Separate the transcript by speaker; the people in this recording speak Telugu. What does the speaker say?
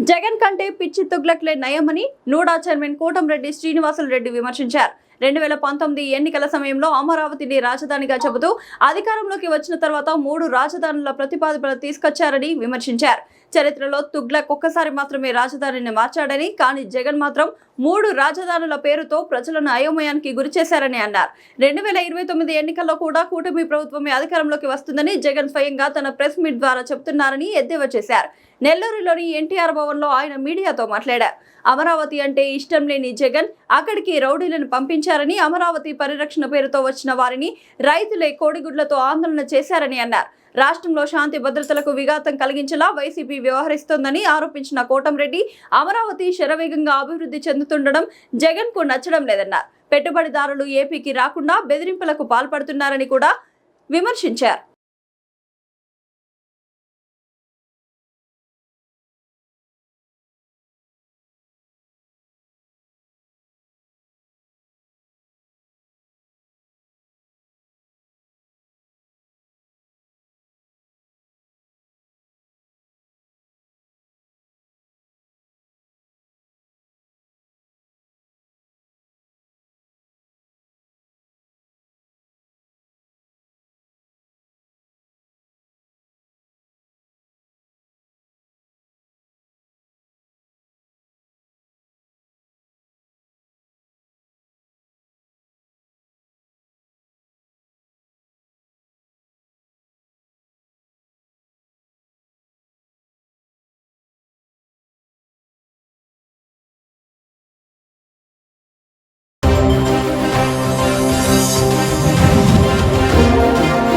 Speaker 1: జగన్ కంటే పిచ్చి తుగ్లక్లే నయమని నూడా చైర్మన్ కోటంరెడ్డి శ్రీనివాసులు రెడ్డి విమర్శించారు. 2019 ఎన్నికల సమయంలో అమరావతిని రాజధానిగా చెబుతూ అధికారంలోకి వచ్చిన తర్వాత 3 రాజధానుల ప్రతిపాదన తీసుకొచ్చారని విమర్శించారు. చరిత్రలో తుగ్లక్ ఒక్కసారి మాత్రమే రాజధానిని మార్చాడని, కానీ జగన్ మాత్రం 3 రాజధానుల పేరుతో ప్రజలను అయోమయానికి గురిచేశారని అన్నారు. 2029 ఎన్నికల్లో కూడా కూటమి ప్రభుత్వమే అధికారంలోకి వస్తుందని జగన్ స్వయంగా తన ప్రెస్ మీట్ ద్వారా చెబుతున్నారని ఎద్దేవా చేశారు. నెల్లూరులోని ఎన్టీఆర్ భవన్లో ఆయన మీడియాతో మాట్లాడారు. అమరావతి అంటే ఇష్టం లేని జగన్ అక్కడికి రౌడీలను పంపించారని, అమరావతి పరిరక్షణ పేరుతో వచ్చిన వారిని రైతులే కోడిగుడ్లతో ఆందోళన చేశారని అన్నారు. రాష్ట్రంలో శాంతి భద్రతలకు విఘాతం కలిగించేలా వైసీపీ వ్యవహరిస్తోందని ఆరోపించిన కోటంరెడ్డి అమరావతి శరవేగంగా అభివృద్ధి చెందుతుండడం జగన్ కు నచ్చడం లేదన్నారు. పెట్టుబడిదారులు ఏపీకి రాకుండా బెదిరింపులకు పాల్పడుతున్నారని కూడా విమర్శించారు.